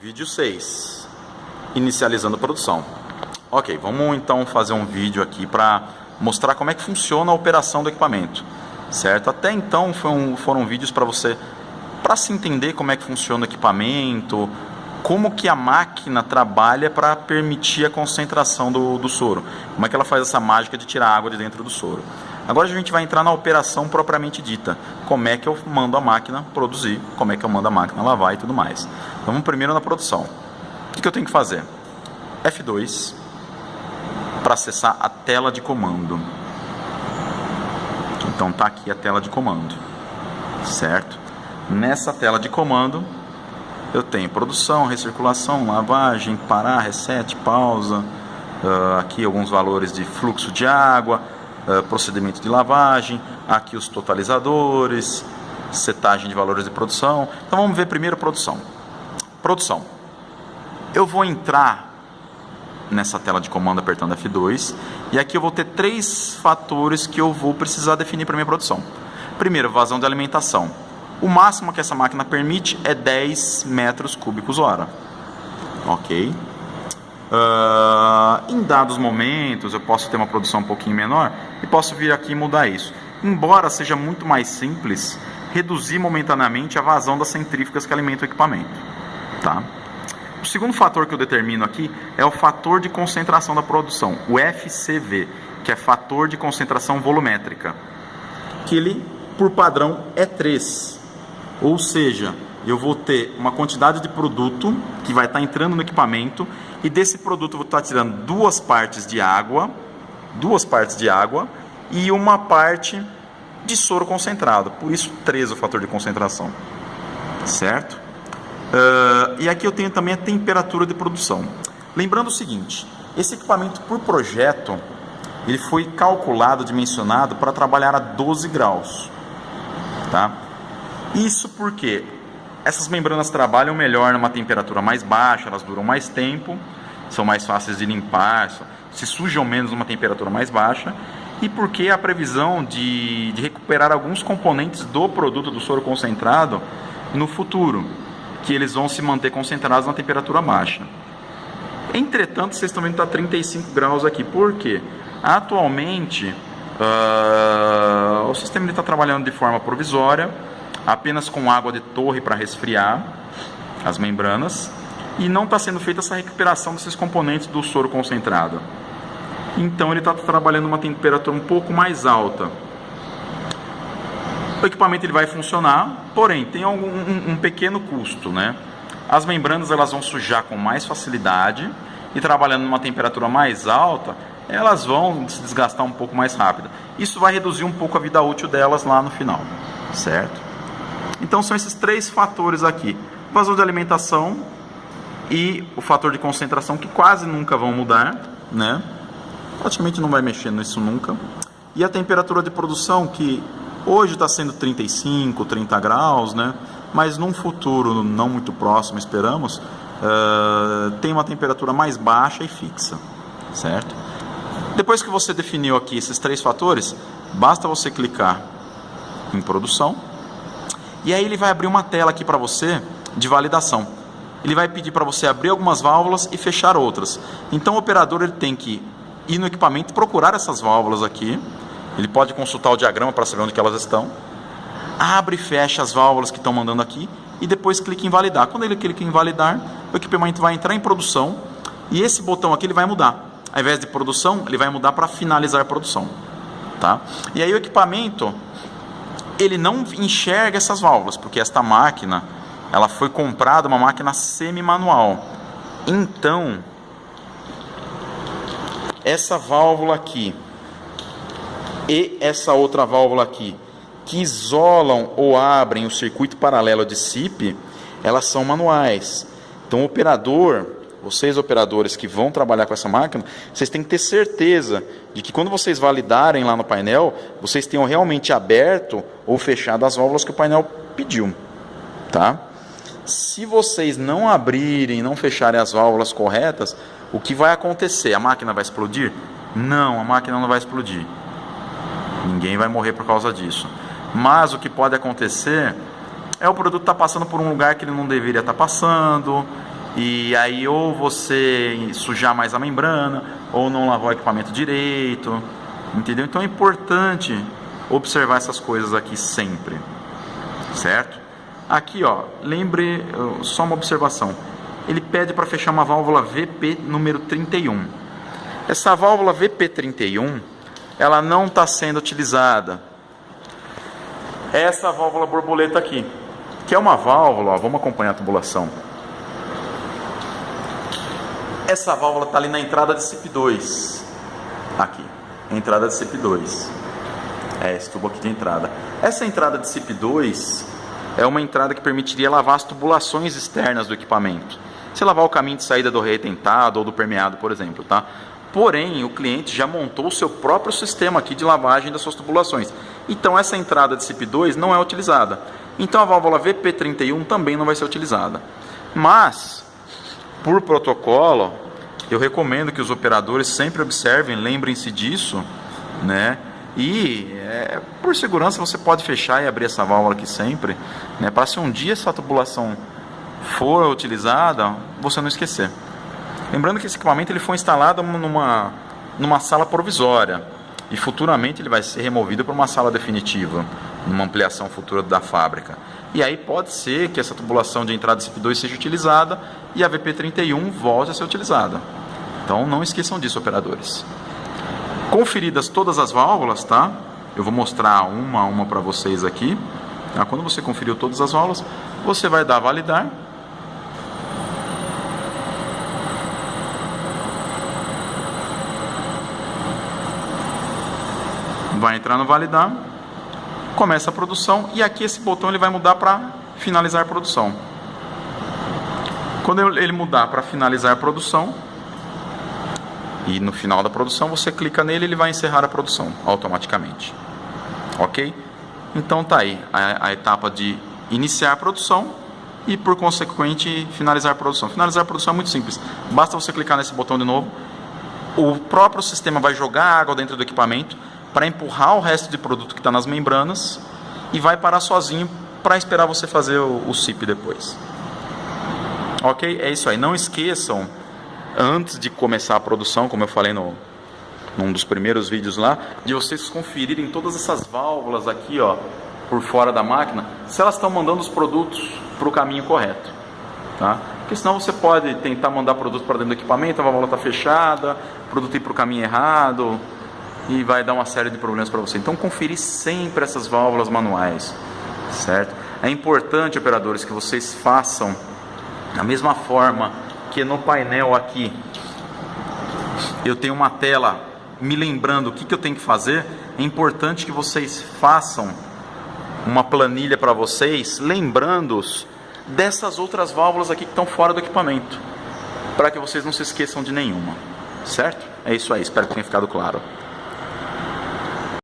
Vídeo 6, inicializando a produção. Ok, vamos então fazer um vídeo aqui para mostrar como é que funciona a operação do equipamento, certo? Até então foram vídeos para se entender como é que funciona o equipamento, como que a máquina trabalha para permitir a concentração do soro, como é que ela faz essa mágica de tirar água de dentro do soro. Agora a gente vai entrar na operação propriamente dita, como é que eu mando a máquina produzir, como é que eu mando a máquina lavar e tudo mais. Então vamos primeiro na produção. O que eu tenho que fazer? F2 para acessar a tela de comando. Então tá aqui a tela de comando, certo? Nessa tela de comando eu tenho produção, recirculação, lavagem, parar, reset, pausa, aqui alguns valores de fluxo de água, procedimento de lavagem, aqui os totalizadores, setagem de valores de produção. Então vamos ver primeiro produção. Produção. Eu vou entrar nessa tela de comando apertando F2 e aqui eu vou ter três fatores que eu vou precisar definir para minha produção. Primeiro, vazão de alimentação. O máximo que essa máquina permite é 10 metros cúbicos hora. Ok. Em dados momentos eu posso ter uma produção um pouquinho menor e posso vir aqui e mudar isso. Embora seja muito mais simples reduzir momentaneamente a vazão das centrífugas que alimentam o equipamento, tá? O segundo fator que eu determino aqui é o fator de concentração da produção, o FCV, que é fator de concentração volumétrica, que ele por padrão é 3, ou seja, eu vou ter uma quantidade de produto que vai estar entrando no equipamento e desse produto eu vou estar tirando duas partes de água e uma parte de soro concentrado. Por isso 3 o fator de concentração, certo? E aqui eu tenho também a temperatura de produção. Lembrando o seguinte, esse equipamento por projeto ele foi calculado, dimensionado para trabalhar a 12 graus, tá? Isso porque essas membranas trabalham melhor numa temperatura mais baixa, elas duram mais tempo, são mais fáceis de limpar, se sujam menos numa temperatura mais baixa, e porque a previsão de recuperar alguns componentes do produto do soro concentrado no futuro, que eles vão se manter concentrados na temperatura baixa. Entretanto, vocês estão vendo que está 35 graus aqui, por quê? Atualmente, o sistema está trabalhando de forma provisória, apenas com água de torre para resfriar as membranas e não está sendo feita essa recuperação desses componentes do soro concentrado. Então ele está trabalhando uma temperatura um pouco mais alta. O equipamento ele vai funcionar, porém tem um pequeno custo, né? As membranas elas vão sujar com mais facilidade e trabalhando numa temperatura mais alta elas vão se desgastar um pouco mais rápido. Isso vai reduzir um pouco a vida útil delas lá no final, certo? Então são esses três fatores aqui, vazão de alimentação e o fator de concentração que quase nunca vão mudar, né? Praticamente não vai mexer nisso nunca. E a temperatura de produção que hoje está sendo 35, 30 graus, né? Mas num futuro não muito próximo, esperamos, tem uma temperatura mais baixa e fixa, certo? Depois que você definiu aqui esses três fatores, basta você clicar em produção. E aí ele vai abrir uma tela aqui para você de validação. Ele vai pedir para você abrir algumas válvulas e fechar outras. Então o operador ele tem que ir no equipamento, procurar essas válvulas aqui. Ele pode consultar o diagrama para saber onde que elas estão. Abre e fecha as válvulas que estão mandando aqui e depois clica em validar. Quando ele clica em validar, o equipamento vai entrar em produção e esse botão aqui ele vai mudar. Ao invés de produção, ele vai mudar para finalizar a produção, tá? E aí o equipamento ele não enxerga essas válvulas, porque esta máquina, ela foi comprada uma máquina semi-manual. Então, essa válvula aqui e essa outra válvula aqui, que isolam ou abrem o circuito paralelo de SIP, elas são manuais. Então, o operador, vocês operadores que vão trabalhar com essa máquina, vocês têm que ter certeza de que quando vocês validarem lá no painel, vocês tenham realmente aberto ou fechado as válvulas que o painel pediu, tá? Se vocês não abrirem, não fecharem as válvulas corretas, o que vai acontecer? A máquina vai explodir? Não, a máquina não vai explodir. Ninguém vai morrer por causa disso. Mas o que pode acontecer é o produto estar passando por um lugar que ele não deveria estar passando, e aí ou você sujar mais a membrana, ou não lavar o equipamento direito, entendeu? Então é importante observar essas coisas aqui sempre, certo? Aqui, ó, lembre, só uma observação, ele pede para fechar uma válvula VP número 31. Essa válvula VP31, ela não está sendo utilizada. Essa válvula borboleta aqui, que é uma válvula, ó, vamos acompanhar a tubulação. Essa válvula está ali na entrada de CIP2, aqui, entrada de CIP2, esse tubo aqui de entrada. Essa entrada de CIP2 é uma entrada que permitiria lavar as tubulações externas do equipamento. Se lavar o caminho de saída do retentado ou do permeado, por exemplo, tá? Porém, o cliente já montou o seu próprio sistema aqui de lavagem das suas tubulações. Então, essa entrada de CIP2 não é utilizada. Então, a válvula VP31 também não vai ser utilizada. Mas, por protocolo, eu recomendo que os operadores sempre observem, lembrem-se disso, né? E, por segurança, você pode fechar e abrir essa válvula aqui sempre, né? Para se um dia essa tubulação for utilizada, você não esquecer. Lembrando que esse equipamento ele foi instalado numa sala provisória e futuramente ele vai ser removido para uma sala definitiva, numa ampliação futura da fábrica. E aí pode ser que essa tubulação de entrada CIP2 seja utilizada e a VP31 volte a ser utilizada. Então não esqueçam disso, operadores. Conferidas todas as válvulas, tá? Eu vou mostrar uma a uma para vocês aqui. Tá? Quando você conferiu todas as válvulas, você vai dar a validar. Vai entrar no validar, começa a produção e aqui esse botão ele vai mudar para finalizar a produção. Quando ele mudar para finalizar a produção e no final da produção você clica nele, ele vai encerrar a produção automaticamente. Ok? Então tá aí a etapa de iniciar a produção e por consequente finalizar a produção. Finalizar a produção é muito simples, basta você clicar nesse botão de novo, o próprio sistema vai jogar água dentro do equipamento para empurrar o resto de produto que está nas membranas e vai parar sozinho para esperar você fazer o CIP depois. Ok? É isso aí. Não esqueçam, antes de começar a produção, como eu falei num dos primeiros vídeos lá, de vocês conferirem todas essas válvulas aqui, ó, por fora da máquina, se elas estão mandando os produtos para o caminho correto. Tá? Porque senão você pode tentar mandar produto para dentro do equipamento, a válvula está fechada, o produto ir para o caminho errado, e vai dar uma série de problemas para você. Então conferir sempre essas válvulas manuais, certo? É importante, operadores, que vocês façam da mesma forma que no painel aqui eu tenho uma tela me lembrando o que eu tenho que fazer. É importante que vocês façam uma planilha para vocês, lembrando-os dessas outras válvulas aqui que estão fora do equipamento, para que vocês não se esqueçam de nenhuma, certo? É isso aí, espero que tenha ficado claro.